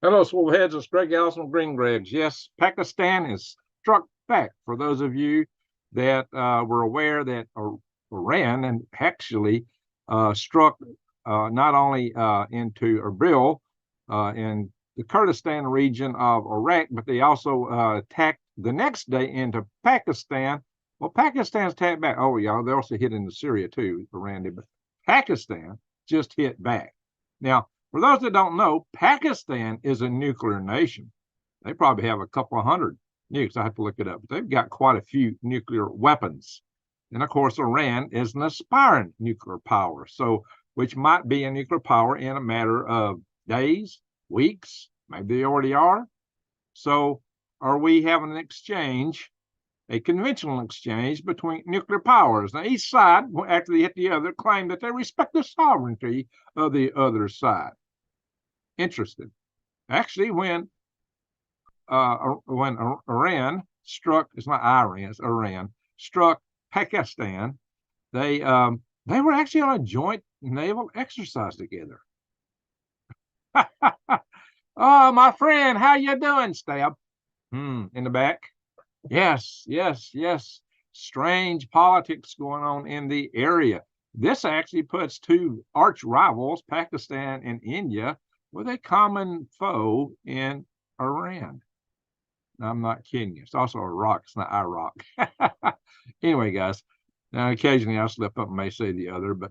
Hello, Swoleheads. It's Greg Allison, Green Gregs. Yes, Pakistan is struck back. For those of you that were aware that Iran and actually struck not only into Erbil in the Kurdistan region of Iraq, but they also attacked the next day into Pakistan. Well, Pakistan's attacked back. Oh, yeah, they also hit into Syria too, Iran did, but Pakistan just hit back. Now, for those that don't know, Pakistan is a nuclear nation. They probably have a couple of hundred nukes. I have to look it up. But they've got quite a few nuclear weapons. And of course, Iran is an aspiring nuclear power, so which might be a nuclear power in a matter of days, weeks, maybe they already are. So are we having an exchange, a conventional exchange between nuclear powers? Now, each side, after they hit the other, claim that they respect the sovereignty of the other side. Interested. Actually, when Iran struck, it's not Iran, it's Iran, struck Pakistan, they were actually on a joint naval exercise together. Oh, my friend, how you doing, Stab? In the back. Yes. Strange politics going on in the area. This actually puts two arch rivals, Pakistan and India, with a common foe in Iran. I'm not kidding you. It's also Iraq. It's not Iraq. Anyway, guys, now occasionally I'll slip up and may say the other, but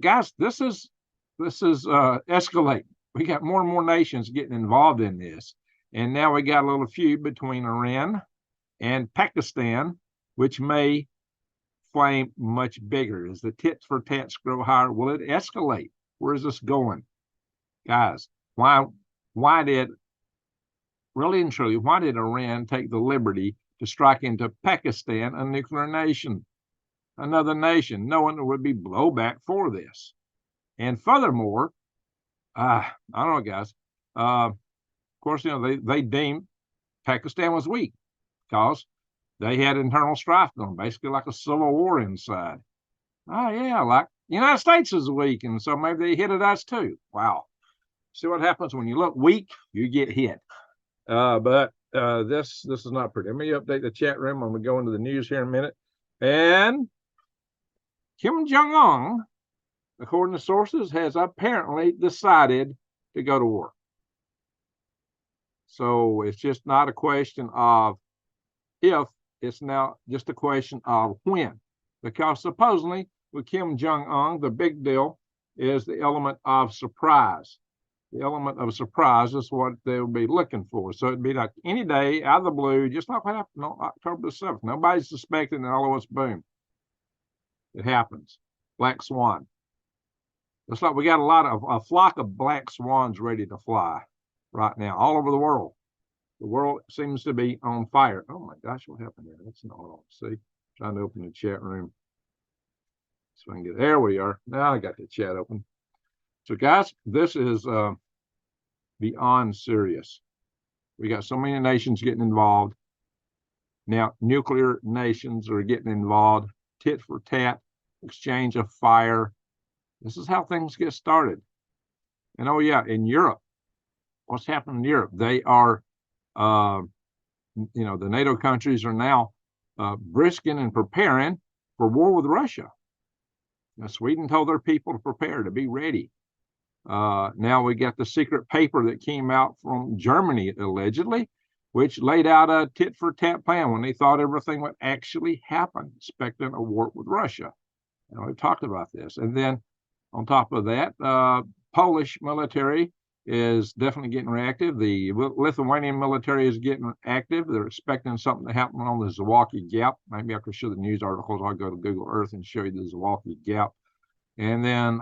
guys, this is escalating. We got more and more nations getting involved in this, and now we got a little feud between Iran and Pakistan, which may flame much bigger. As the tit for tats grow higher, will it escalate? Where is this going? Guys, why did Iran take the liberty to strike into Pakistan, a nuclear nation, another nation, knowing there would be blowback for this? And furthermore, I don't know, guys. Of course, they deemed Pakistan was weak because they had internal strife going, basically like a civil war inside. Oh yeah, like the United States is weak, and so maybe they hit at us too. Wow. See what happens when you look weak, you get hit. But this is not pretty. Let me update the chat room. I'm going to go into the news here in a minute. And Kim Jong-un, according to sources, has apparently decided to go to war. So it's just not a question of if, it's now just a question of when. Because supposedly with Kim Jong-un, the big deal is the element of surprise. The element of surprise is what they'll be looking for. So it'd be like any day out of the blue, just like what happened on October the 7th. Nobody's suspecting, and all of us, boom, it happens. Black swan. It's like we got a flock of black swans ready to fly right now all over the world. The world seems to be on fire. Oh my gosh, what happened there? That's not all. See, trying to open the chat room. So I can get, there we are. Now I got the chat open. So guys, this is beyond serious. We got so many nations getting involved. Now, nuclear nations are getting involved. Tit for tat, exchange of fire. This is how things get started. And oh yeah, in Europe, what's happening in Europe? They are, the NATO countries are now brisking and preparing for war with Russia. Now, Sweden told their people to prepare, to be ready. Now we got the secret paper that came out from Germany, allegedly, which laid out a tit for tat plan when they thought everything would actually happen, expecting a war with Russia. And we've talked about this. And then on top of that, Polish military is definitely getting reactive. The Lithuanian military is getting active. They're expecting something to happen on the Zwocky Gap. Maybe I could show the news articles. I'll go to Google Earth and show you the Zwocky Gap. And then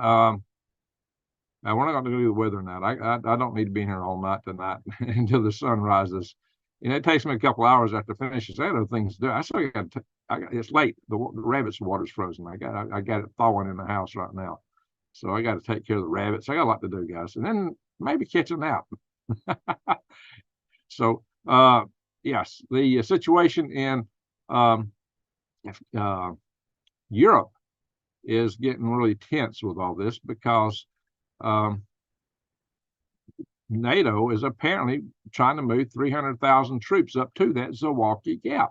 now we're not going to do the weather now. I don't need to be here all night tonight until the sun rises. And it takes me a couple hours after finishes. I have other things to do. I still got. It's late. The rabbit's water's frozen. I got it thawing in the house right now, so I got to take care of the rabbits. I got a lot to do, guys, and then maybe catch a nap. So yes, the situation in Europe is getting really tense with all this because NATO is apparently trying to move 300,000 troops up to that Zilwaukee Gap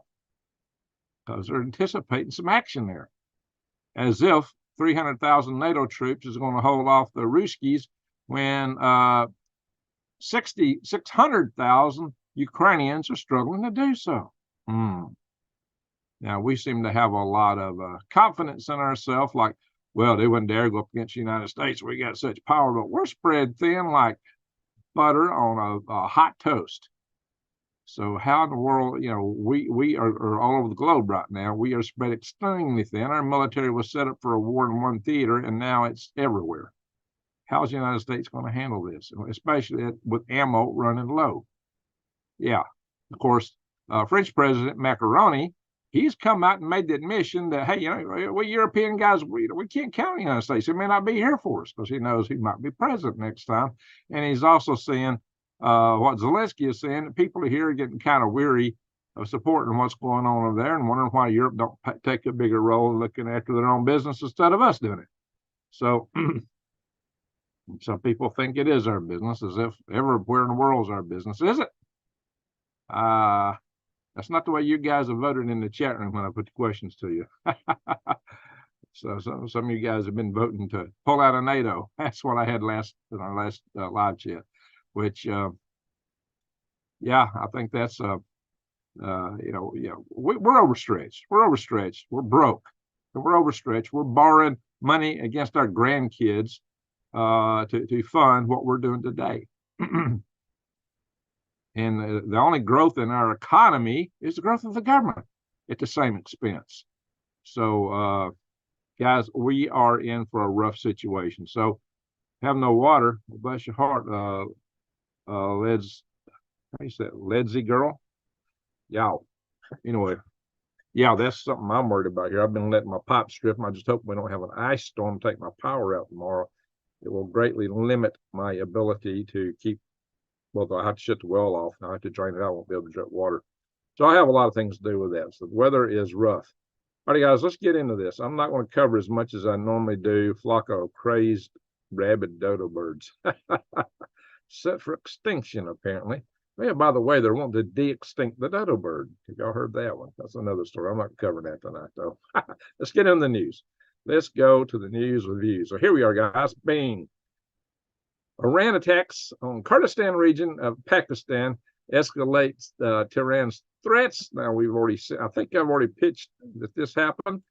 because they're anticipating some action there, as if 300,000 NATO troops is going to hold off the Ruskies when 600,000 Ukrainians are struggling to do so. Now, we seem to have a lot of confidence in ourselves, like, well, they wouldn't dare go up against the United States. We got such power, but we're spread thin like butter on a hot toast. So how in the world, we are all over the globe right now. We are spread extremely thin. Our military was set up for a war in one theater, and now it's everywhere. How's the United States going to handle this, especially with ammo running low? Yeah, of course, French President Macaroni, he's come out and made the admission that, hey, we European guys, we can't count on the United States. He may not be here for us because he knows he might be president next time. And he's also saying what Zelensky is saying, that people here are getting kind of weary of supporting what's going on over there and wondering why Europe don't take a bigger role in looking after their own business instead of us doing it. So some people think it is our business, as if everywhere in the world is our business. Is it? That's not the way you guys have voted in the chat room when I put the questions to you. So some of you guys have been voting to pull out of NATO. That's what I had in our last live chat, which, yeah, I think that's, we're overstretched. We're overstretched. We're broke. We're overstretched. We're borrowing money against our grandkids to fund what we're doing today. And the only growth in our economy is the growth of the government at the same expense. So, guys, we are in for a rough situation. So, have no water, bless your heart, Ledsy girl. Yeah. Anyway, yeah, that's something I'm worried about here. I've been letting my pipe strip. I just hope we don't have an ice storm take my power out tomorrow. It will greatly limit my ability to keep. Well, I have to shut the well off. Now I have to drain it out. I won't be able to drink water. So I have a lot of things to do with that. So the weather is rough. All right, guys, let's get into this. I'm not going to cover as much as I normally do. Flock of crazed rabid dodo birds. Set for extinction, apparently. Yeah, by the way, they're wanting to de-extinct the dodo bird. Have y'all heard that one? That's another story. I'm not covering that tonight, though. Let's get into the news. Let's go to the news review. So here we are, guys. Bing. Iran attacks on Kurdistan region of Pakistan escalates Tehran's threats. Now, we've already said, I think I've already pitched that this happened,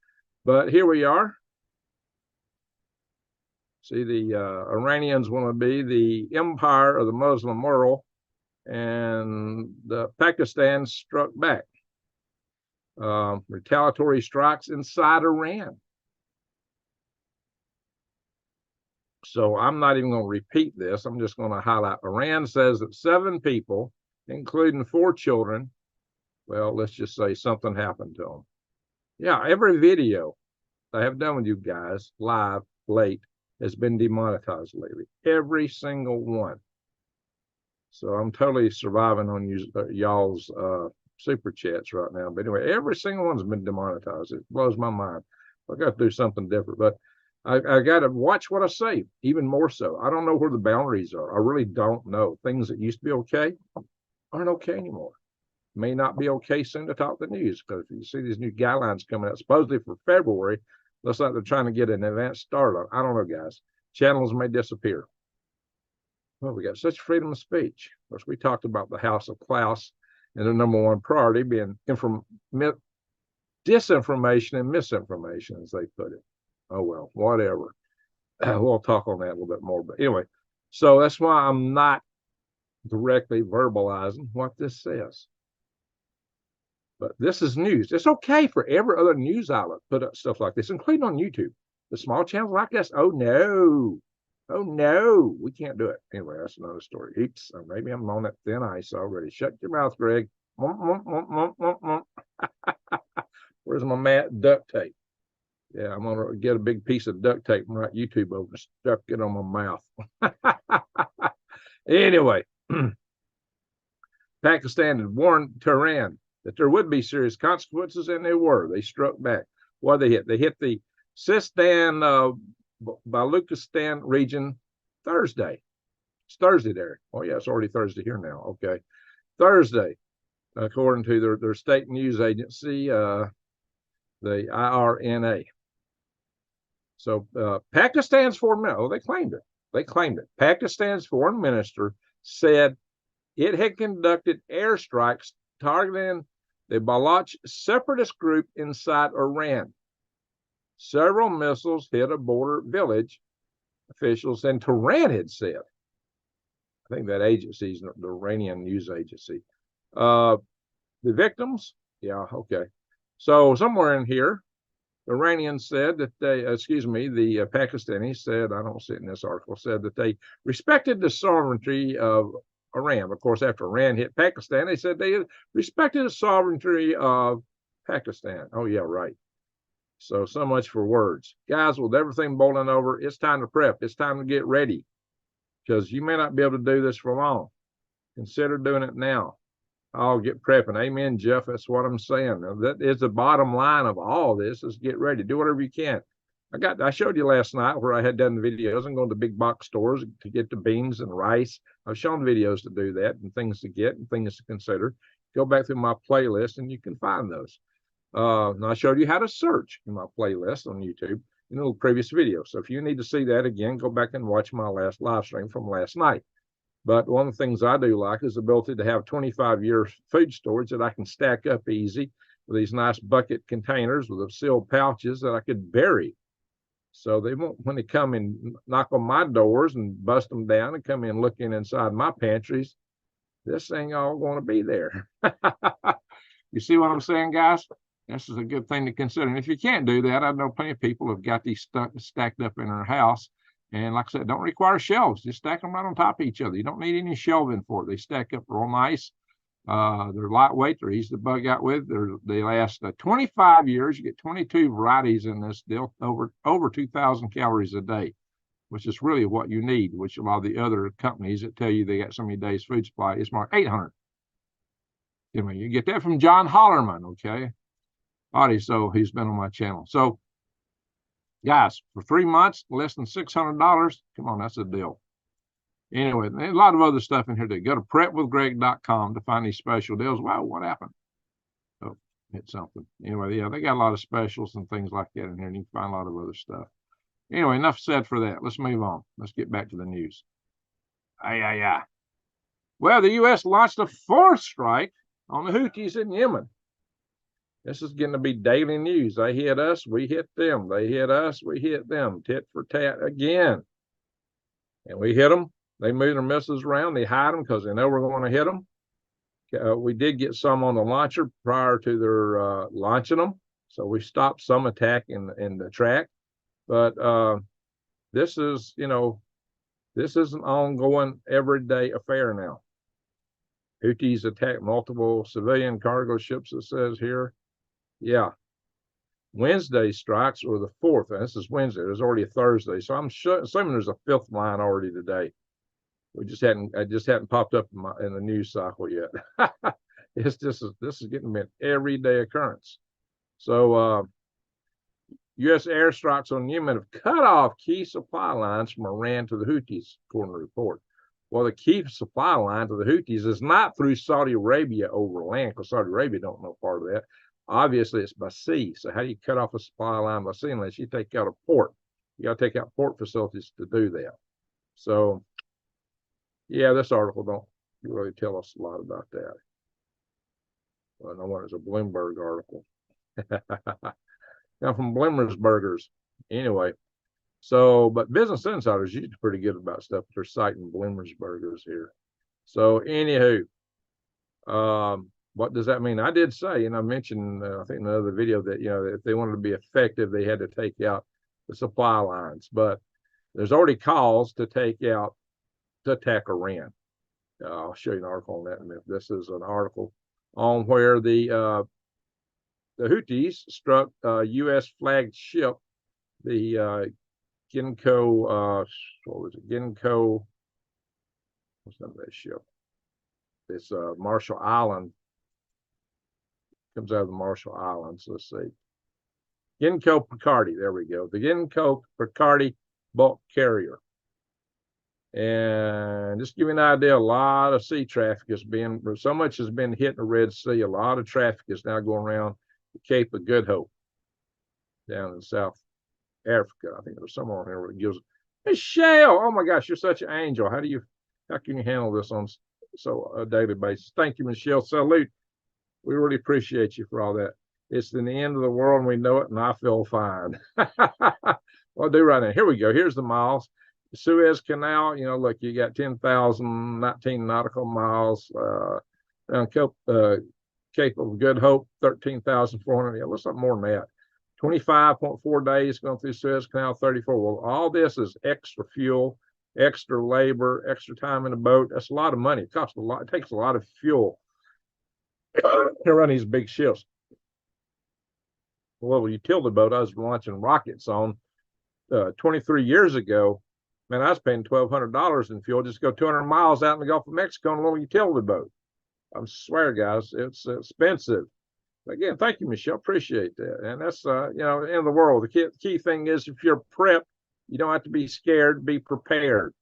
but here we are. See, the Iranians want to be the empire of the Muslim world, and the Pakistan struck back. Retaliatory strikes inside Iran. So I'm not even going to repeat this. I'm just going to highlight. Iran says that 7 people, including 4 children, well, let's just say something happened to them. Yeah, every video I have done with you guys, live, late, has been demonetized lately. Every single one. So I'm totally surviving on y'all's super chats right now. But anyway, every single one's been demonetized. It blows my mind. I got to do something different. But I got to watch what I say, even more so. I don't know where the boundaries are. I really don't know. Things that used to be okay aren't okay anymore. May not be okay soon to talk the news, because if you see these new guidelines coming out, supposedly for February, looks like they're trying to get an advance start on. I don't know, guys. Channels may disappear. Well, we got such freedom of speech. Of course, we talked about the House of Klaus and the #1 priority being disinformation and misinformation, as they put it. Oh, well, whatever. We'll talk on that a little bit more. But anyway, so that's why I'm not directly verbalizing what this says. But this is news. It's okay for every other news outlet to put up stuff like this, including on YouTube. The small channels like us, oh, no. Oh, no. We can't do it. Anyway, that's another story. Oops. Maybe I'm on that thin ice already. Shut your mouth, Greg. Where's my duct tape? Yeah, I'm going to get a big piece of duct tape and write YouTube over and stuck it on my mouth. Anyway, Pakistan had warned Tehran that there would be serious consequences, and there were. They struck back. What they hit? They hit the Sistan, Baluchistan region Thursday. It's Thursday there. Oh, yeah, it's already Thursday here now. Okay. Thursday, according to their state news agency, the IRNA. So Pakistan's foreign minister, they claimed it. They claimed it. Pakistan's foreign minister said it had conducted airstrikes targeting the Baloch separatist group inside Iran. Several missiles hit a border village, officials in Tehran had said. I think that agency is the Iranian news agency. The victims, yeah, okay. So somewhere in here, the Iranians said that they, the Pakistanis said, I don't see it in this article, said that they respected the sovereignty of Iran. Of course, after Iran hit Pakistan, they said they respected the sovereignty of Pakistan. Oh, yeah, right. So much for words. Guys, with everything boiling over, it's time to prep. It's time to get ready because you may not be able to do this for long. Consider doing it now. I'll get prepping. Amen, Jeff. That's what I'm saying. Now, that is the bottom line of all this is get ready. Do whatever you can. I showed you last night where I had done the videos. I'm going to big box stores to get the beans and rice. I've shown videos to do that and things to get and things to consider. Go back through my playlist and you can find those. And I showed you how to search in my playlist on YouTube in a little previous video. So if you need to see that again, go back and watch my last live stream from last night. But one of the things I do like is the ability to have 25-year food storage that I can stack up easy with these nice bucket containers with the sealed pouches that I could bury. So they won't, when they come and knock on my doors and bust them down and come in looking inside my pantries, this thing all going to be there. You see what I'm saying, guys? This is a good thing to consider. And if you can't do that, I know plenty of people have got these stacked up in their house. And like I said, don't require shelves. Just stack them right on top of each other. You don't need any shelving for it. They stack up real nice. They're lightweight. They're easy to bug out with. They last 25 years. You get 22 varieties in this deal, over 2,000 calories a day, which is really what you need, which a lot of the other companies that tell you they got so many days food supply is marked 800. You get that from John Hollerman, okay? Houthis, so he's been on my channel. So, guys, for 3 months, less than $600. Come on, that's a deal. Anyway, a lot of other stuff in here. Go to prepwithgreg.com to find these special deals. Wow, what happened? Oh, hit something. Anyway, yeah, they got a lot of specials and things like that in here, and you can find a lot of other stuff. Anyway, enough said for that. Let's move on. Let's get back to the news. Well, the U.S. launched a fourth strike on the Houthis in Yemen. This is going to be daily news. They hit us, we hit them. They hit us, we hit them. Tit for tat again. And we hit them. They move their missiles around. They hide them because they know we're going to hit them. We did get some on the launcher prior to their launching them. So we stopped some attack in the track. But this is, this is an ongoing everyday affair now. Houthis attacked multiple civilian cargo ships, it says here. Yeah. Wednesday strikes were the fourth, and this is Wednesday. There's already a Thursday, so I'm assuming there's a fifth line already today. It just hadn't popped up in the news cycle yet. This is getting to be an everyday occurrence. So U.S. airstrikes on Yemen have cut off key supply lines from Iran to the Houthis, according to the report. Well, the key supply line to the Houthis is not through Saudi Arabia over land, because Saudi Arabia don't know part of that. Obviously, it's by sea. So how do you cut off a supply line by sea unless you take out a port? You got to take out port facilities to do that. So, yeah, this article don't really tell us a lot about that. Well, no one is a Bloomberg article. Now from Blimmersburgers. Anyway, so, but Business Insider's usually pretty good about stuff. They're citing Blimmersburgers here. So, anywho, what does that mean? I did say, and I mentioned, I think in another video that, if they wanted to be effective, they had to take out the supply lines. But there's already calls to attack Iran. I'll show you an article on that in a minute. This is an article on where the Houthis struck a U.S. flagged ship, the Genco, what was it? Genco, what's the name of that ship? It's Marshall Island. Comes out of the Marshall Islands. Let's see. Genco Picardy. There we go. The Genco Picardy bulk carrier. And just give you an idea, a lot of sea traffic has been, so much has been hitting the Red Sea. A lot of traffic is now going around the Cape of Good Hope down in South Africa. I think there's somewhere on here where it gives. Michelle, oh my gosh, you're such an angel. How can you handle this on a daily basis? Thank you, Michelle. Salute. We really appreciate you for all that. It's in the end of the world and we know it, and I feel fine. I'll do right now. Here we go. Here's the miles. The Suez Canal, look, you got 10,019 nautical miles. Around Cape of Good Hope, 13,400. Yeah, what's up more than that? 25.4 days going through Suez Canal, 34. Well, all this is extra fuel, extra labor, extra time in the boat. That's a lot of money. It costs a lot. It takes a lot of fuel to run these big ships. Well, utility boat I was launching rockets on 23 years ago, man, I was paying $1,200 in fuel just to go 200 miles out in the Gulf of Mexico on a little utility boat. I swear, guys, it's expensive. Again, thank you, Michelle. Appreciate that. And that's, in the world, the key thing is if you're prepped, you don't have to be scared, be prepared.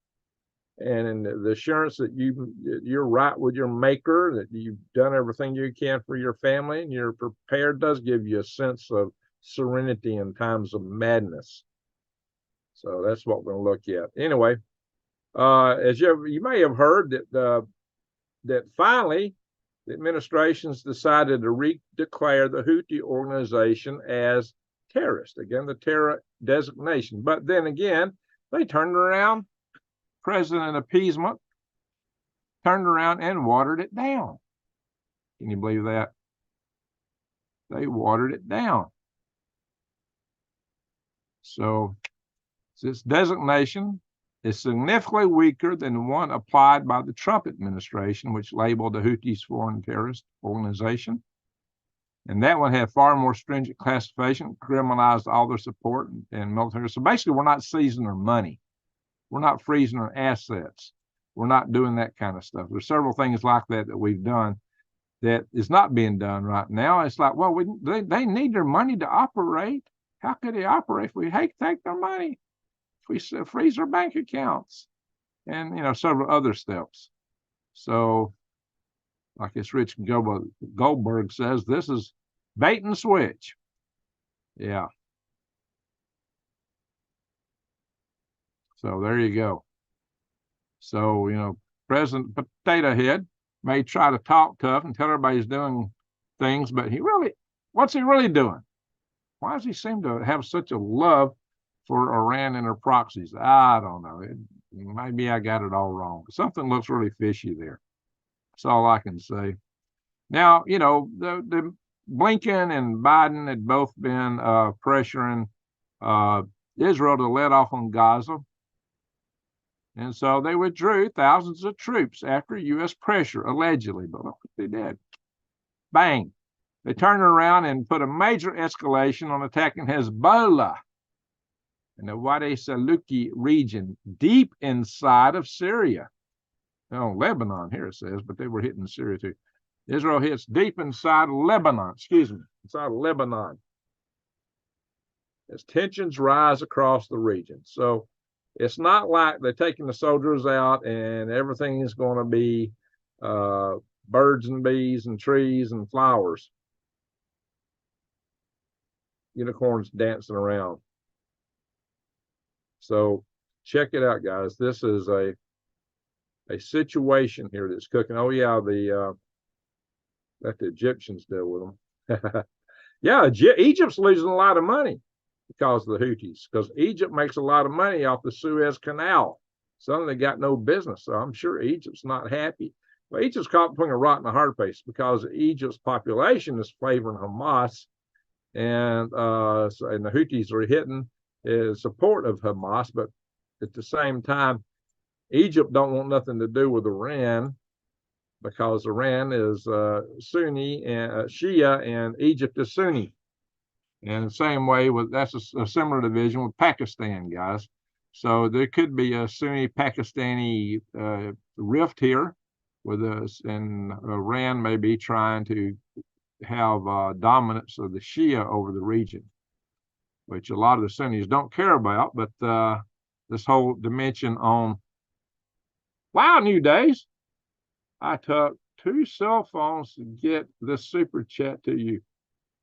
And the assurance that you're right with your maker, that you've done everything you can for your family and you're prepared, does give you a sense of serenity in times of madness. So that's what we're going to look at. Anyway, as you may have heard that finally the administration's decided to redeclare the Houthi organization as terrorist. Again, the terror designation. But then again, they turned around, President appeasement, turned around and watered it down. Can you believe that? They watered it down. So this designation is significantly weaker than the one applied by the Trump administration, which labeled the Houthis foreign terrorist organization. And that one had far more stringent classification, criminalized all their support and military. So basically, we're not seizing their money. We're not freezing their assets. We're not doing that kind of stuff. There's several things like that we've done that is not being done right now. It's like, well, they need their money to operate. How could they operate if we take their money? If we freeze their bank accounts? And, several other steps. So, like this Rich Goldberg says, this is bait and switch. Yeah. So there you go. So, President Potato Head may try to talk tough and tell everybody he's doing things, but what's he really doing? Why does he seem to have such a love for Iran and their proxies? I don't know. Maybe I got it all wrong. Something looks really fishy there. That's all I can say. Now, the Blinken and Biden had both been pressuring Israel to let off on Gaza. And so they withdrew thousands of troops after U.S. pressure, allegedly. But look what they did. Bang. They turned around and put a major escalation on attacking Hezbollah in the Wadi Saluki region, deep inside of Syria. Oh, Lebanon here it says, but they were hitting Syria too. Israel hits deep inside Lebanon, inside Lebanon, as tensions rise across the region. So it's not like they're taking the soldiers out and everything is going to be birds and bees and trees and flowers, unicorns dancing around. So check it out, guys. This is a situation here that's cooking. Oh yeah, let the Egyptians deal with them. Yeah, Egypt's losing a lot of money because of the Houthis, because Egypt makes a lot of money off the Suez Canal. Suddenly they got no business. So I'm sure Egypt's not happy. Well, Egypt's caught between a rock and a hard place because Egypt's population is favoring Hamas, and the Houthis are hitting support of Hamas, but at the same time, Egypt don't want nothing to do with Iran because Iran is Sunni and Shia, and Egypt is Sunni. And the same way that's a similar division with Pakistan, guys. So there could be a Sunni Pakistani rift here with us, and Iran may be trying to have dominance of the Shia over the region, which a lot of the Sunnis don't care about. But this whole dimension on Wow, New Days. I took 2 cell phones to get this super chat to you.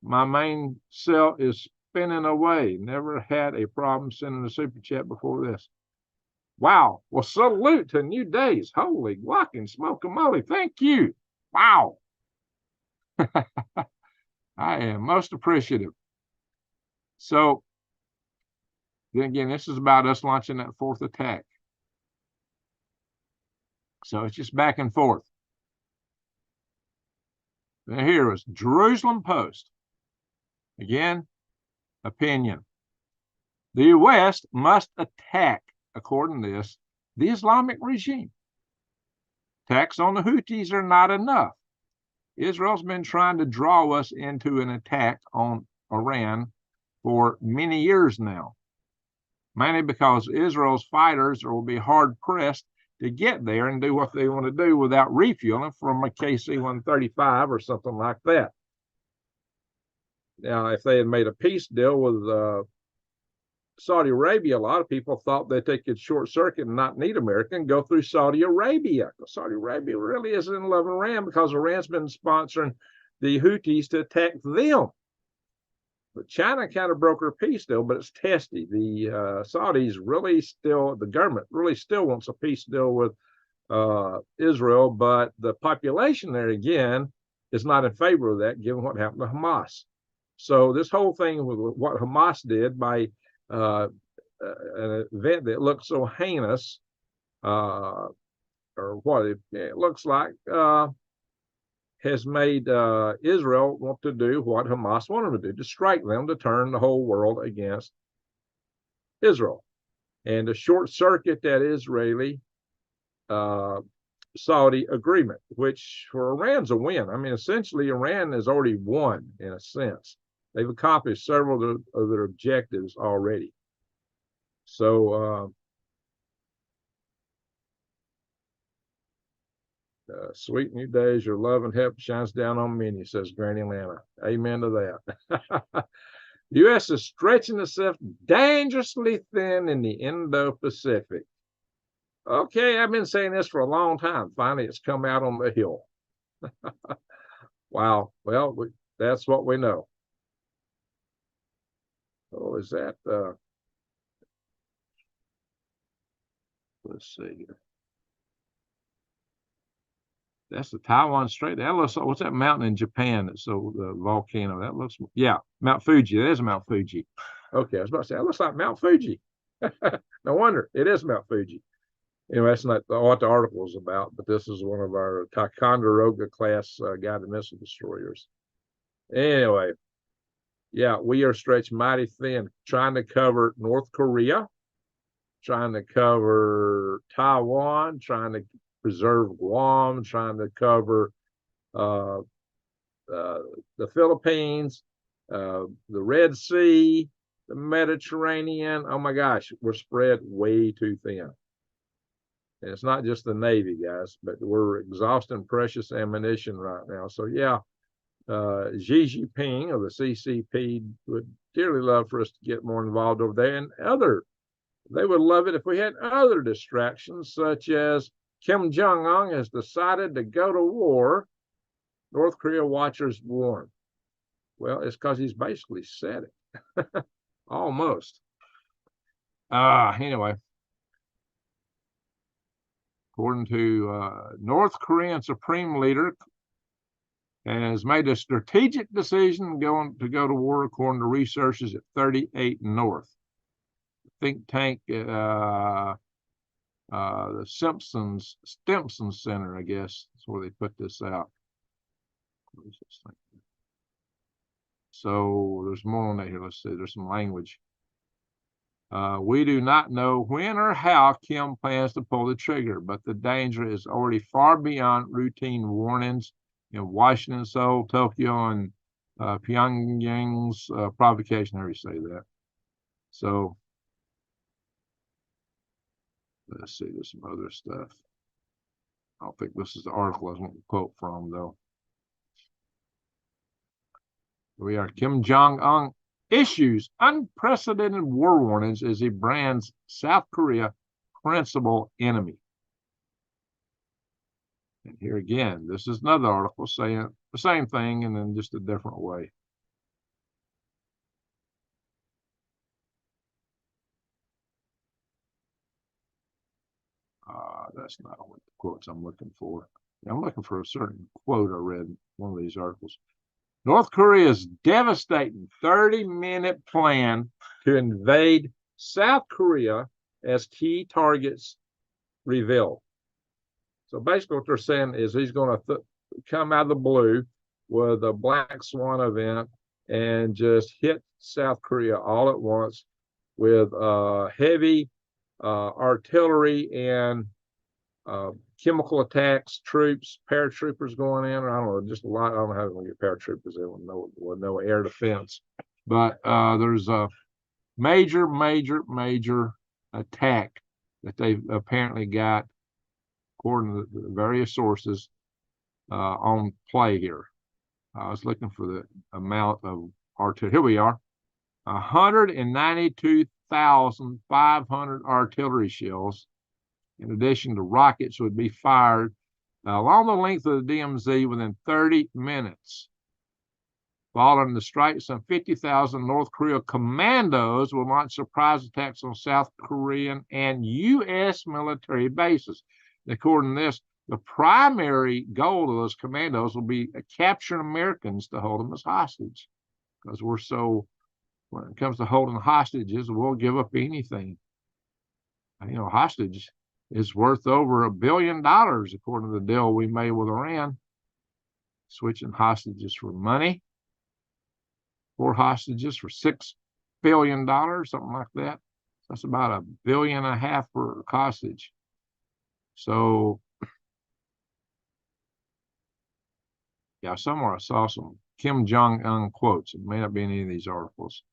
My main cell is spinning away. Never had a problem sending a super chat before this. Wow. Well, salute to New Days. Holy guacamole, smoke-a-moly. Thank you. Wow. I am most appreciative. So, then again, this is about us launching that 4th attack. So it's just back and forth. Now here is Jerusalem Post. Again, opinion. The West must attack, according to this, the Islamic regime. Attacks on the Houthis are not enough. Israel's been trying to draw us into an attack on Iran for many years now, mainly because Israel's fighters will be hard-pressed to get there and do what they want to do without refueling from a KC-135 or something like that. Now, if they had made a peace deal with Saudi Arabia, a lot of people thought that they could short circuit and not need America and go through Saudi Arabia. Saudi Arabia really isn't in love with Iran because Iran's been sponsoring the Houthis to attack them. But China kind of broke her peace deal, but it's testy. The Saudis really still, the government really still wants a peace deal with Israel, but the population there, again, is not in favor of that, given what happened to Hamas. So this whole thing with what Hamas did by an event that looks so heinous, or what it looks like, has made Israel want to do what Hamas wanted to do, to strike them, to turn the whole world against Israel, and to short circuit that Israeli Saudi agreement, which for Iran's a win. I mean, essentially, Iran has already won in a sense. They've accomplished several of their objectives already. So, sweet New Days, your love and help shines down on many, says Granny Lana. Amen to that. The U.S. is stretching itself dangerously thin in the Indo-Pacific. Okay, I've been saying this for a long time. Finally, it's come out on the hill. Wow. Well, that's what we know. Oh, is that, let's see here. That's the Taiwan Strait. That looks like, what's that mountain in Japan? That's so the volcano. That looks, yeah, Mount Fuji. That is Mount Fuji. Okay, I was about to say, that looks like Mount Fuji. No wonder it is Mount Fuji. Anyway, that's not what the article is about, but this is one of our Ticonderoga class guided missile destroyers. Anyway, yeah, we are stretched mighty thin, trying to cover North Korea, trying to cover Taiwan, trying to preserve Guam, trying to cover the Philippines, the Red Sea, the Mediterranean. Oh my gosh, we're spread way too thin. And it's not just the Navy, guys, but we're exhausting precious ammunition right now. So yeah, Xi Jinping of the CCP would dearly love for us to get more involved over there, and they would love it if we had other distractions, such as Kim Jong-un has decided to go to war. North Korea watchers warn. Well, it's because he's basically said it. Almost. Anyway, according to North Korean Supreme Leader, has made a strategic decision to go to war, according to researchers at 38 North. Think tank, the Stimson Center, I guess, that's where they put this out. What is this thing? So there's more on that here. Let's see. There's some language. We do not know when or how Kim plans to pull the trigger, but the danger is already far beyond routine warnings in Washington, Seoul, Tokyo, and Pyongyang's provocation. How do you say that? So let's see. There's some other stuff. I don't think this is the article I want to quote from, though. We are Kim Jong-un issues unprecedented war warnings as he brands South Korea principal enemy. And here again, this is another article saying the same thing and in just a different way. That's not what the quotes I'm looking for. I'm looking for a certain quote I read in one of these articles. North Korea's devastating 30-minute plan to invade South Korea as key targets revealed. So basically what they're saying is he's going to come out of the blue with a black swan event and just hit South Korea all at once with heavy artillery and chemical attacks, troops, paratroopers going in, or I don't know, just a lot. I don't know how they're going to get paratroopers in with no air defense. But there's a major attack that they've apparently got, according to the various sources, on play here. I was looking for the amount of artillery. Here we are. 192,500 artillery shells, in addition to rockets, would be fired along the length of the DMZ within 30 minutes. Following the strike, some 50,000 North Korea commandos will launch surprise attacks on South Korean and U.S. military bases. According to this, the primary goal of those commandos will be capturing Americans to hold them as hostage. Because we're so, when it comes to holding hostages, we'll give up anything. You know, hostage is worth over $1 billion, according to the deal we made with Iran. Switching hostages for money. 4 hostages for $6 billion, something like that. That's about $1.5 billion per hostage. So, yeah, somewhere I saw some Kim Jong-un quotes. It may not be in any of these articles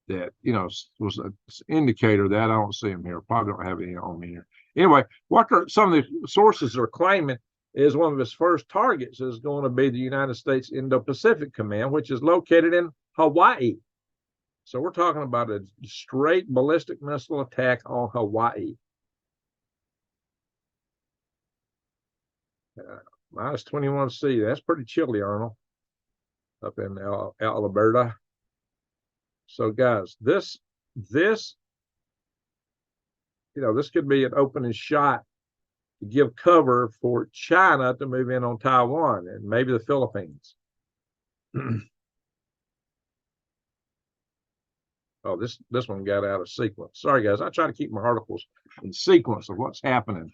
that, you know, was an indicator that I don't see them here. Probably don't have any on me here. Anyway, what some of the sources are claiming is one of his first targets is going to be the United States Indo-Pacific Command, which is located in Hawaii. So we're talking about a straight ballistic missile attack on Hawaii. Minus 21°C. That's pretty chilly, Arnold, up in Alberta. So, guys, this could be an opening shot to give cover for China to move in on Taiwan and maybe the Philippines. Oh, this one got out of sequence. Sorry, guys. I try to keep my articles in sequence of what's happening,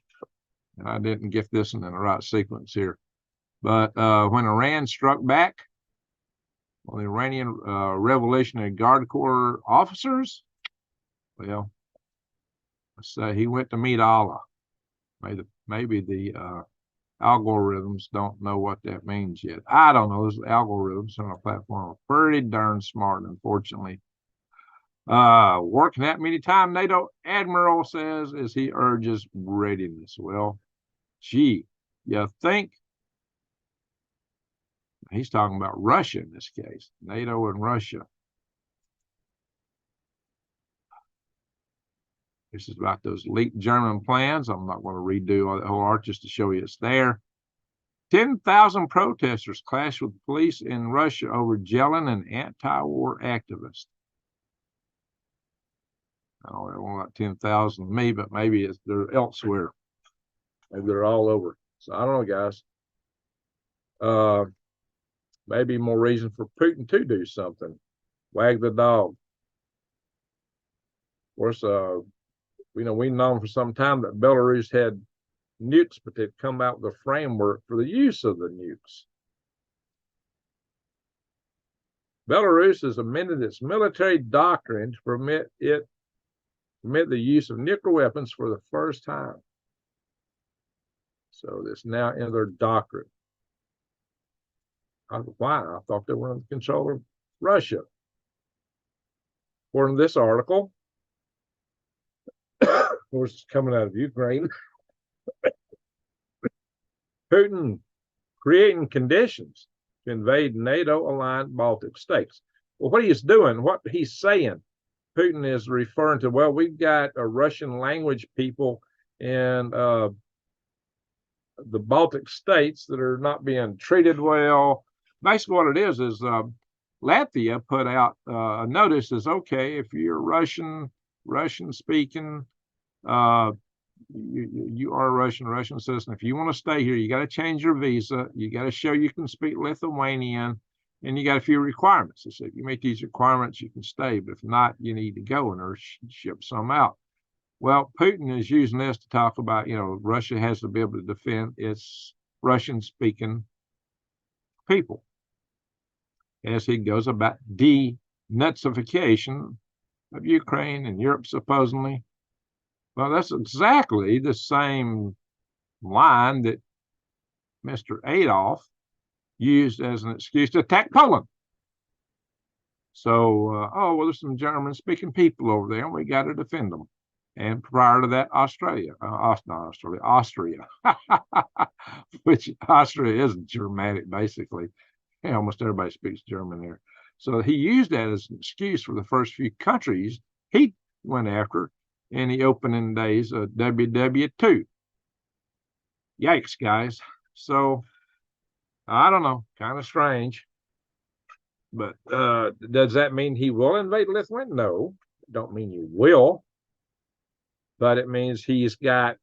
and I didn't get this one in the right sequence here. But when Iran struck back, well, the Iranian Revolutionary Guard Corps officers, well, let's say he went to meet Allah. Maybe the algorithms don't know what that means yet. I don't know. Those algorithms on a platform are pretty darn smart, unfortunately. Working that many times, NATO admiral says, as he urges readiness. Well, gee, you think he's talking about Russia in this case, NATO and Russia. This is about those leaked German plans. I'm not going to redo all that whole art just to show you it's there. 10,000 protesters clashed with police in Russia over gelling an anti-war activist. I don't know about 10,000 to me, but maybe they're elsewhere. Maybe they're all over. So I don't know, guys. Maybe more reason for Putin to do something. Wag the dog. Of course, we've known for some time that Belarus had nukes, but they've come out with a framework for the use of the nukes. Belarus has amended its military doctrine to permit the use of nuclear weapons for the first time. So it's now in their doctrine. Why? I thought they were under control of Russia. According to this article, of course, it's coming out of Ukraine. Putin creating conditions to invade NATO-aligned Baltic states. Well, what he's doing, what he's saying, Putin is referring to, well, we've got a Russian language people in the Baltic states that are not being treated well. Basically, what it is Latvia put out a notice is okay if you're Russian speaking, you are a Russian citizen. If you want to stay here, you got to change your visa. You got to show you can speak Lithuanian, and you got a few requirements. They said if you meet these requirements, you can stay. But if not, you need to go and or ship some out. Well, Putin is using this to talk about, Russia has to be able to defend its Russian-speaking people as he goes about denazification of Ukraine and Europe, supposedly. Well, that's exactly the same line that Mr. Adolf used as an excuse to attack Poland. So, there's some German-speaking people over there, and we got to defend them. And prior to that, Austria, which Austria is Germanic, basically. Almost everybody speaks German there. So he used that as an excuse for the first few countries he went after in the opening days of WWII. Yikes, guys. So, I don't know, kind of strange. But does that mean he will invade Lithuania? No, don't mean he will. But it means he's prepping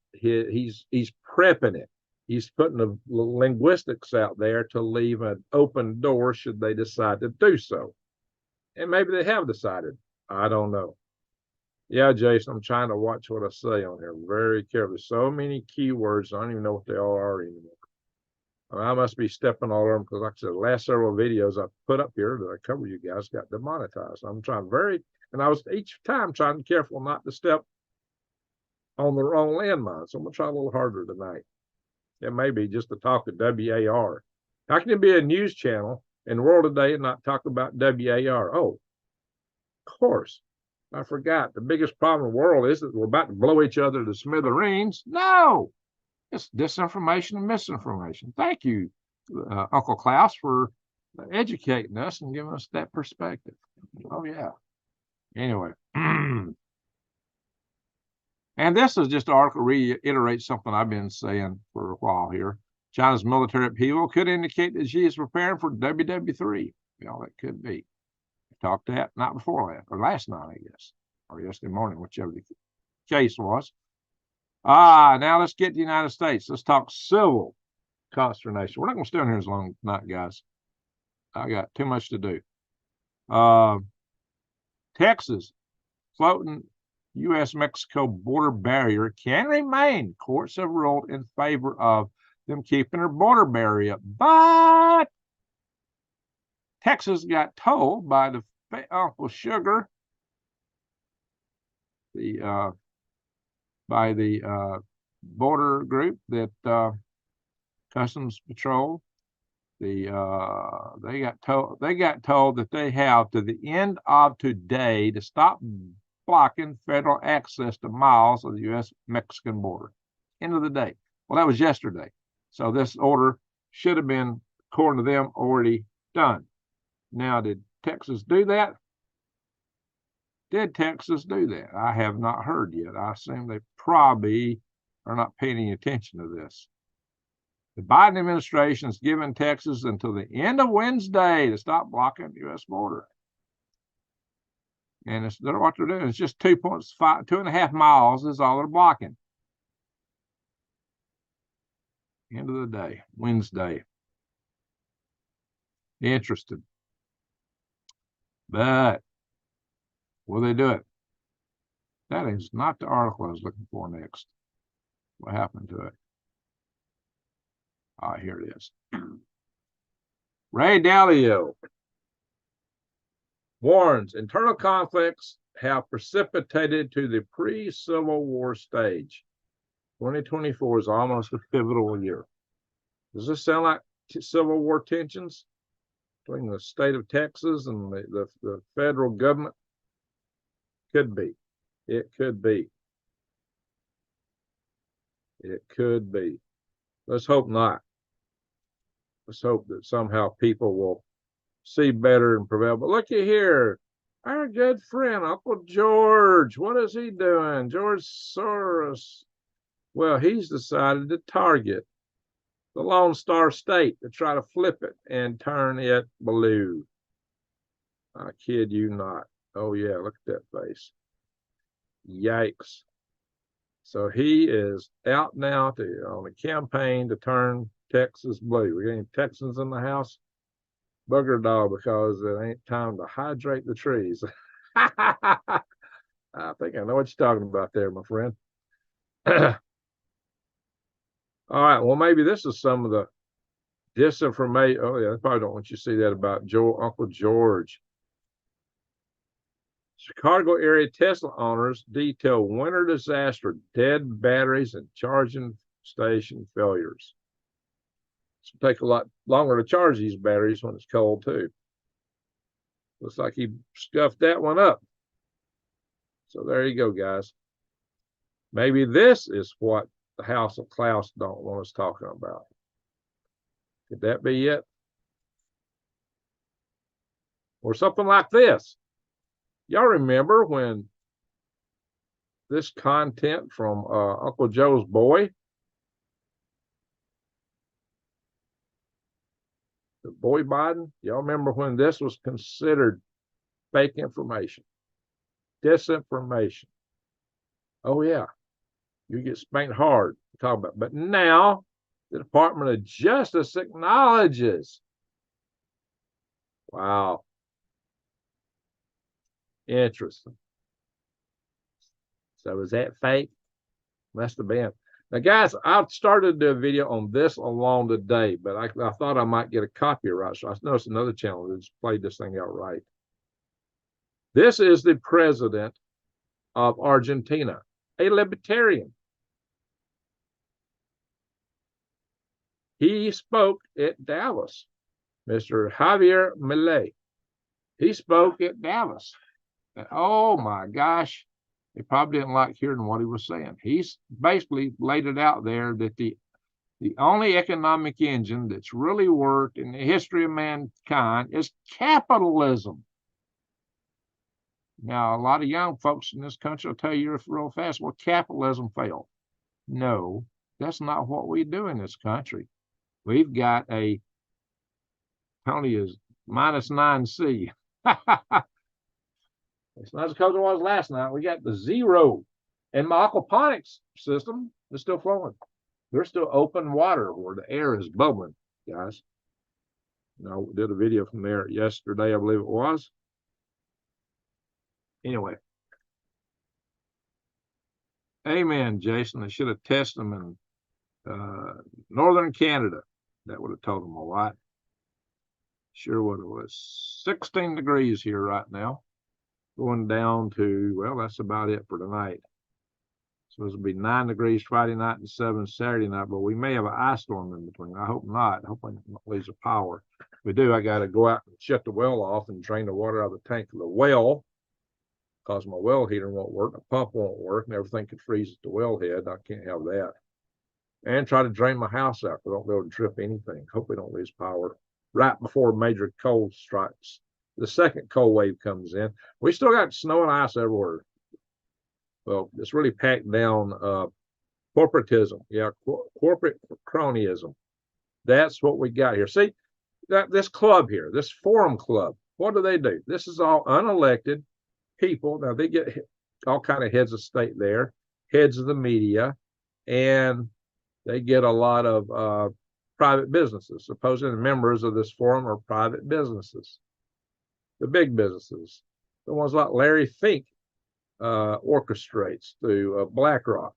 it. He's putting the linguistics out there to leave an open door should they decide to do so. And maybe they have decided. I don't know. Yeah, Jason, I'm trying to watch what I say on here very carefully. So many keywords, I don't even know what they all are anymore. I must be stepping all over them because, like I said, the last several videos I put up here that I cover you guys got demonetized. I'm trying and I was each time trying to be careful not to step on the wrong landmine. So I'm going to try a little harder tonight. It may be just to talk to WAR. How can it be a news channel in the world today and not talk about WAR? Oh, of course. I forgot. The biggest problem in the world is that we're about to blow each other to smithereens. No, it's disinformation and misinformation. Thank you, Uncle Klaus, for educating us and giving us that perspective. Oh, yeah. Anyway. And this is just an article reiterates something I've been saying for a while here. China's military upheaval could indicate that Xi is preparing for WW3. That could be. We talked that not before that, or last night, I guess, or yesterday morning, whichever the case was. Now let's get to the United States. Let's talk civil consternation. We're not going to stay on here as long tonight, guys. I got too much to do. Texas floating U.S.-Mexico border barrier can remain. Courts have ruled in favor of them keeping their border barrier up. But Texas got told by the Uncle Sugar, by the border group that Customs Patrol, they got told that they have to the end of today to stop blocking federal access to miles of the U.S.-Mexican border. End of the day. Well, that was yesterday. So this order should have been, according to them, already done. Now, did Texas do that? Did Texas do that? I have not heard yet. I assume they probably are not paying any attention to this. The Biden administration is giving Texas until the end of Wednesday to stop blocking the U.S. border. And what they're doing is just 2.5 miles is all they're blocking. End of the day, Wednesday. Interested. But will they do it? That is not the article I was looking for next. What happened to it? Here it is. Ray Dalio warns internal conflicts have precipitated to the pre-Civil War stage. 2024 is almost a pivotal year. Does this sound like Civil War tensions between the state of Texas and the federal government? Could be. It could be. It could be. Let's hope not. Let's hope that somehow people will see better and prevail. But looky here, our good friend, Uncle George, what is he doing? George Soros. Well, he's decided to target the Lone Star State to try to flip it and turn it blue. I kid you not. Oh, yeah, look at that face. Yikes. So he is out now on a campaign to turn Texas blue. We got any Texans in the house? Bugger dog, because it ain't time to hydrate the trees. I think I know what you're talking about there, my friend. All right, well, maybe this is some of the disinformation. Oh, yeah, I probably don't want you to see that about Uncle George. Chicago area Tesla owners detail winter disaster, dead batteries, and charging station failures. It's going to take a lot longer to charge these batteries when it's cold, too. Looks like he scuffed that one up. So there you go, guys. Maybe this is what the House of Klaus don't want us talking about. Could that be it? Or something like this. Y'all remember when this content from Uncle Joe's boy, the boy Biden, y'all remember when this was considered fake information, disinformation? Oh, yeah, you get spanked hard to talk about. But now the Department of Justice acknowledges. Wow. Interesting. So is that fake? Must have been. Now, guys, I started to do a video on this alone today, but I thought I might get a copyright. So I noticed another channel that just played this thing out right. This is the president of Argentina, a libertarian. He spoke at Davos, Mr. Javier Milei. He spoke at Davos. And, oh, my gosh. They probably didn't like hearing what he was saying. He's basically laid it out there that the only economic engine that's really worked in the history of mankind is capitalism. Now, a lot of young folks in this country will tell you real fast, well, capitalism failed. No, that's not what we do in this country. We've got a penalty is -9C. It's not as cold as it was last night. We got the 0. And my aquaponics system is still flowing. There's still open water where the air is bubbling, guys. You know, did a video from there yesterday, I believe it was. Anyway. Amen, Jason. They should have tested them in northern Canada. That would have told them a lot. Sure would have. Was 16 degrees here right now. Going down to, well, that's about it for tonight. So it'll be 9 degrees Friday night and 7 Saturday night, but we may have an ice storm in between. I hope not. I hope I don't lose the power. If we do, I got to go out and shut the well off and drain the water out of the tank of the well, because my well heater won't work, the pump won't work, and everything could freeze at the wellhead. I can't have that. And try to drain my house out so I don't be able to trip anything. Hope we don't lose power right before major cold strikes. The second cold wave comes in. We still got snow and ice everywhere. Well, it's really packed down corporatism. Yeah, corporate cronyism. That's what we got here. See, this club here, this forum club, what do? This is all unelected people. Now, they get all kind of heads of state there, heads of the media, and they get a lot of private businesses. Supposedly the members of this forum are private businesses. The big businesses, the ones like Larry Fink orchestrates through BlackRock.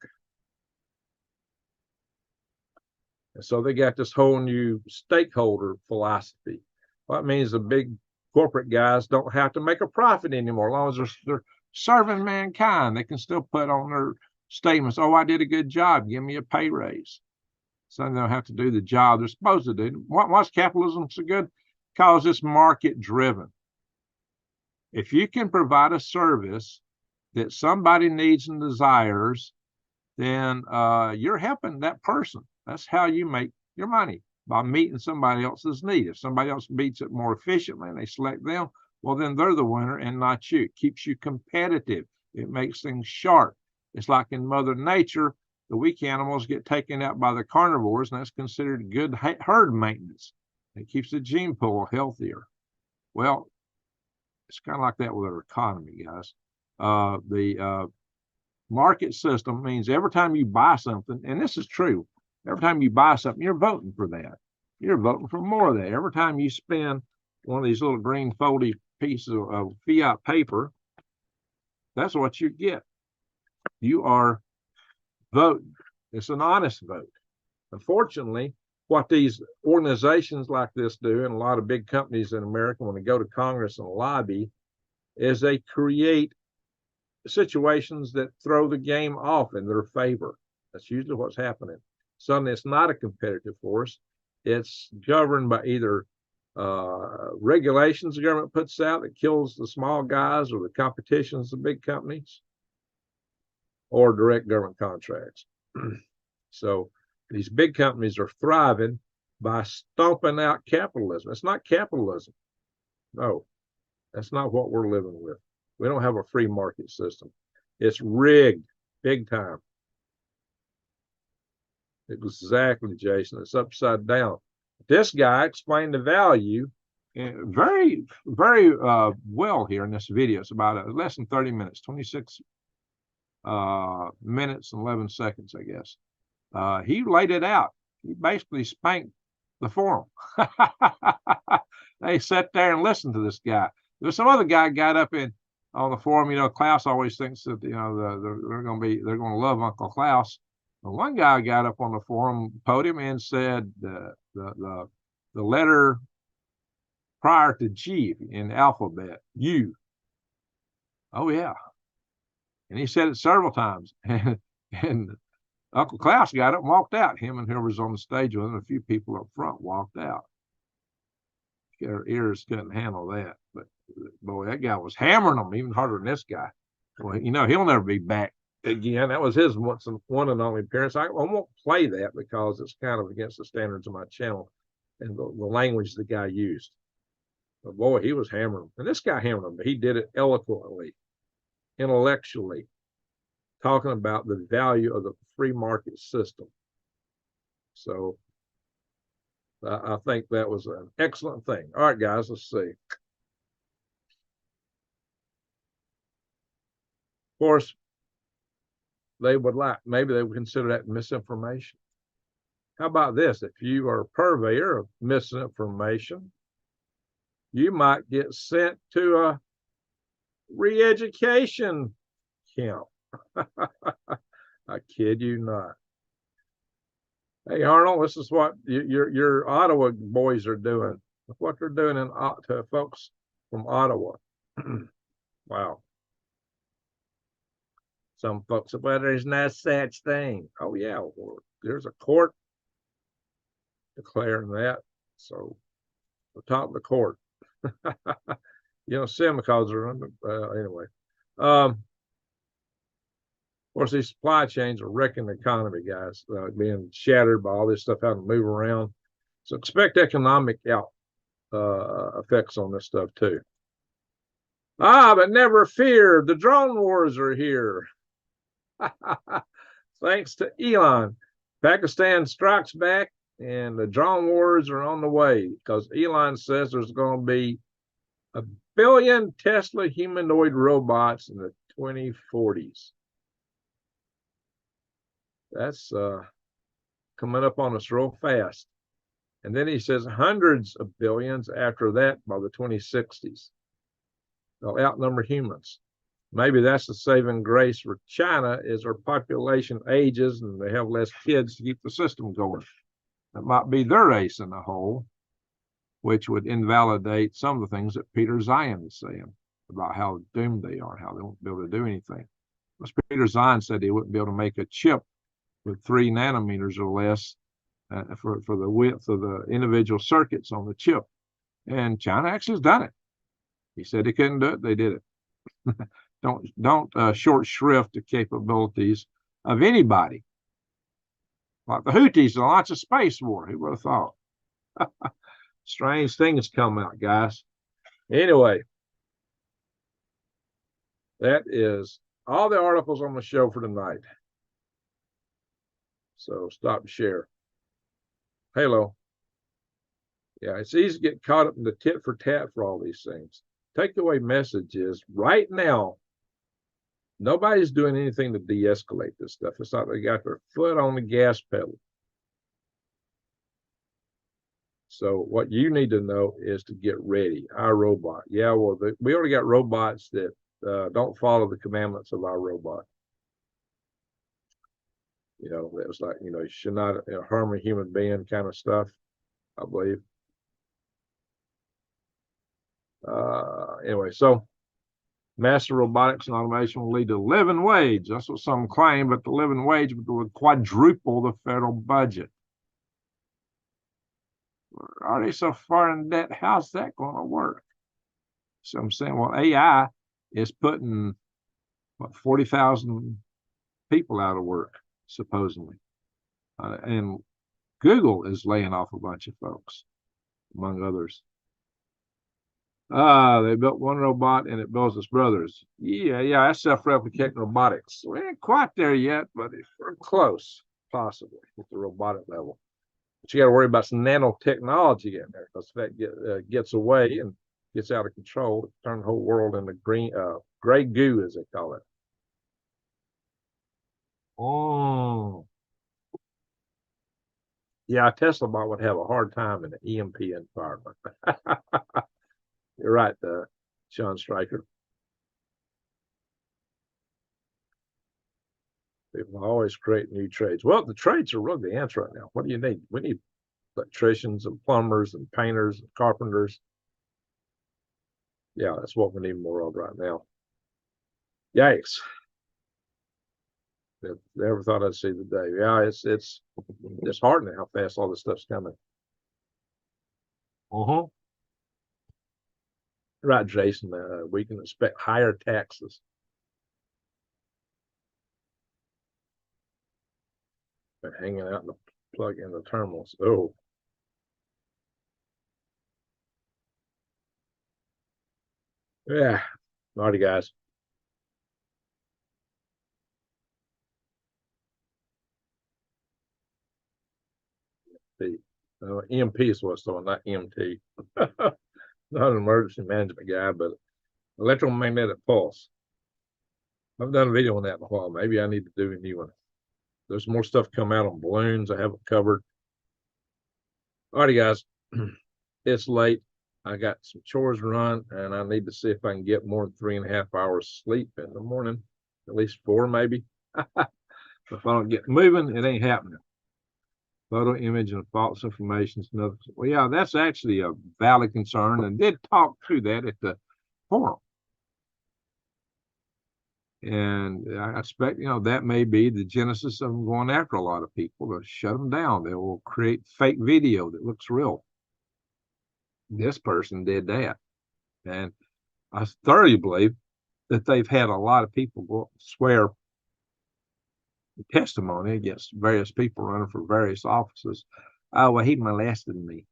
And so they got this whole new stakeholder philosophy. Well, that means the big corporate guys don't have to make a profit anymore. As long as they're serving mankind, they can still put on their statements, oh, I did a good job, give me a pay raise. So they don't have to do the job they're supposed to do. Why's capitalism so good? Because it's market driven. If you can provide a service that somebody needs and desires, then you're helping that person. That's how you make your money, by meeting somebody else's need. If somebody else meets it more efficiently and they select them, well, then they're the winner and not you. It keeps you competitive. It makes things sharp. It's like in Mother Nature, the weak animals get taken out by the carnivores, and that's considered good herd maintenance. It keeps the gene pool healthier. Well, it's kind of like that with our economy, guys. The market system means every time you buy something, and this is true, every time you buy something, you're voting for that. You're voting for more of that. Every time you spend one of these little green foldy pieces of fiat paper, that's what you get. You are voting. It's an honest vote. Unfortunately, what these organizations like this do, and a lot of big companies in America, when they go to Congress and lobby, is they create situations that throw the game off in their favor. That's usually what's happening. Suddenly, it's not a competitive force. It's governed by either regulations the government puts out that kills the small guys, or the competitions of big companies, or direct government contracts. So these big companies are thriving by stomping out capitalism. It's not capitalism. No, that's not what we're living with. We don't have a free market system. It's rigged big time. Exactly, Jason. It's upside down. This guy explained the value very, very well here in this video. It's about less than 30 minutes, 26 minutes and 11 seconds, I guess. He laid it out. He basically spanked the forum. They sat there and listened to this guy. There's some other guy got up on the forum. You know, Klaus always thinks that, you know, they're going to love Uncle Klaus. But one guy got up on the forum podium and said the letter prior to G in the alphabet, U. Oh yeah, and he said it several times. And Uncle Klaus got up and walked out. Him and whoever was on the stage with him, a few people up front, walked out. Their ears couldn't handle that. But boy, that guy was hammering them even harder than this guy. Well, you know, he'll never be back again. That was his one and only appearance. I won't play that because it's kind of against the standards of my channel and the language the guy used. But boy, he was hammering them. And this guy hammered them, but he did it eloquently, intellectually, talking about the value of the free market system. So I think that was an excellent thing. All right, guys, let's see. Of course, maybe they would consider that misinformation. How about this? If you are a purveyor of misinformation, you might get sent to a re-education camp. I kid you not. Hey, Arnold, this is what your Ottawa boys are doing. Look what they're doing to folks from Ottawa. Wow. Some folks say, well, there's no such thing. Oh, yeah, well, there's a court declaring that. So we'll talk to the court. You don't see them because they're under, anyway. Of course, these supply chains are wrecking the economy, guys, being shattered by all this stuff having to move around. So expect economic effects on this stuff too. But never fear, the drone wars are here. Thanks to Elon. Pakistan strikes back, and the drone wars are on the way because Elon says there's going to be 1 billion Tesla humanoid robots in the 2040s. That's coming up on us real fast. And then he says hundreds of billions after that by the 2060s. They'll outnumber humans. Maybe that's the saving grace for China is their population ages and they have less kids to keep the system going. That might be their ace in the hole, which would invalidate some of the things that Peter Zion is saying about how doomed they are, how they won't be able to do anything. Because Peter Zion said he wouldn't be able to make a chip with 3 nanometers or less for the width of the individual circuits on the chip. And China actually has done it. He said he couldn't do it. They did it. Don't short shrift the capabilities of anybody. Like the Houthis to launch a space war. Who would have thought? Strange things come out, guys. Anyway, that is all the articles on the show for tonight. So stop share. Halo. Yeah, it's easy to get caught up in the tit for tat for all these things. Takeaway message is right now, nobody's doing anything to de-escalate this stuff. It's like they got their foot on the gas pedal. So what you need to know is to get ready. Our robot. Yeah, well, we already got robots that don't follow the commandments of our robot. You know, that was like, you should not harm a human being kind of stuff, I believe. Anyway, so massive robotics and automation will lead to living wage. That's what some claim, but the living wage would quadruple the federal budget. We're already so far in debt. How's that going to work? So I'm saying, well, AI is putting 40,000 people out of work, supposedly. And Google is laying off a bunch of folks, among others. They built one robot and it builds its brothers. Yeah, that's self-replicating robotics. We ain't quite there yet, but we're close, possibly, at the robotic level. But you got to worry about some nanotechnology in there, because if that gets away and gets out of control, it turns the whole world into gray goo, as they call it. Oh. Yeah, a Tesla bot would have a hard time in an EMP environment. You're right, Sean Stryker. People always create new trades. Well, the trades are really the answer right now. What do you need? We need electricians and plumbers and painters and carpenters. Yeah, that's what we need more of right now. Yikes. Never thought I'd see the day. Yeah, it's disheartening how fast all this stuff's coming. Right, Jason. We can expect higher taxes. They're hanging out in the plug in the terminals. Oh. Yeah. Alrighty, guys. The EMP is what's doing, not EMT. Not an emergency management guy, but electromagnetic pulse. I've done a video on that in a while. Maybe I need to do a new one. There's more stuff come out on balloons I haven't covered. Alrighty, guys. It's late. I got some chores to run, and I need to see if I can get more than 3.5 hours sleep in the morning. At least 4, maybe. If I don't get moving, it ain't happening. Photo, image, and false information is another. Well, yeah, that's actually a valid concern, and did talk to that at the forum. And I expect, that may be the genesis of them going after a lot of people to shut them down. They will create fake video that looks real. This person did that. And I thoroughly believe that they've had a lot of people go swear testimony against various people running for various offices. Oh, well, he molested me.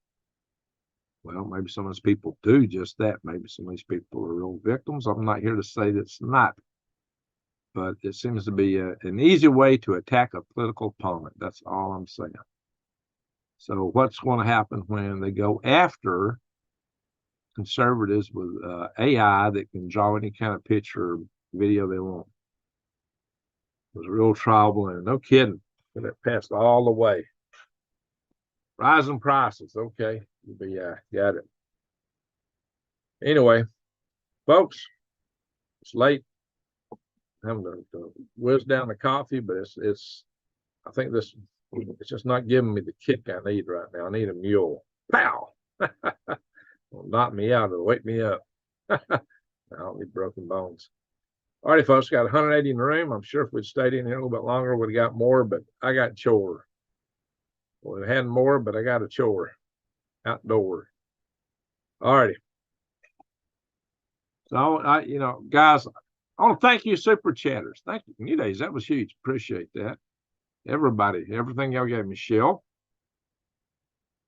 Well, maybe some of those people do just that. Maybe some of these people are real victims. I'm not here to say that's not. But it seems to be an easy way to attack a political opponent. That's all I'm saying. So what's going to happen when they go after conservatives with AI that can draw any kind of picture or video they want? It was a real trial balloon. No kidding. And it passed all the way. Rising prices. Okay. Got it. Anyway, folks, it's late. I'm having to whiz down the coffee, but I think it's just not giving me the kick I need right now. I need a mule. Pow! It'll knock me out. It'll wake me up. I don't need broken bones. All right, folks, got 180 in the room. I'm sure if we'd stayed in here a little bit longer, we'd have got more, but I got chore. Well, I had more, but I got a chore outdoor. All righty. So, guys, I want to thank you, super chatters. Thank you. New days, that was huge. Appreciate that. Everybody, everything y'all gave me. Michelle,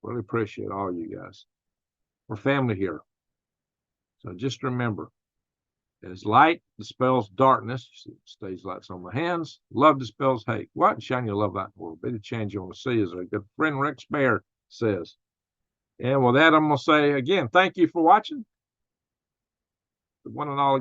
really appreciate all you guys. We're family here. So just remember, As light dispels darkness, stage lights on my hands. Love dispels hate. What shine your love light for? Be the change you want to see, as our good friend Rex Bear says. And with that, I'm going to say again, thank you for watching. One and all.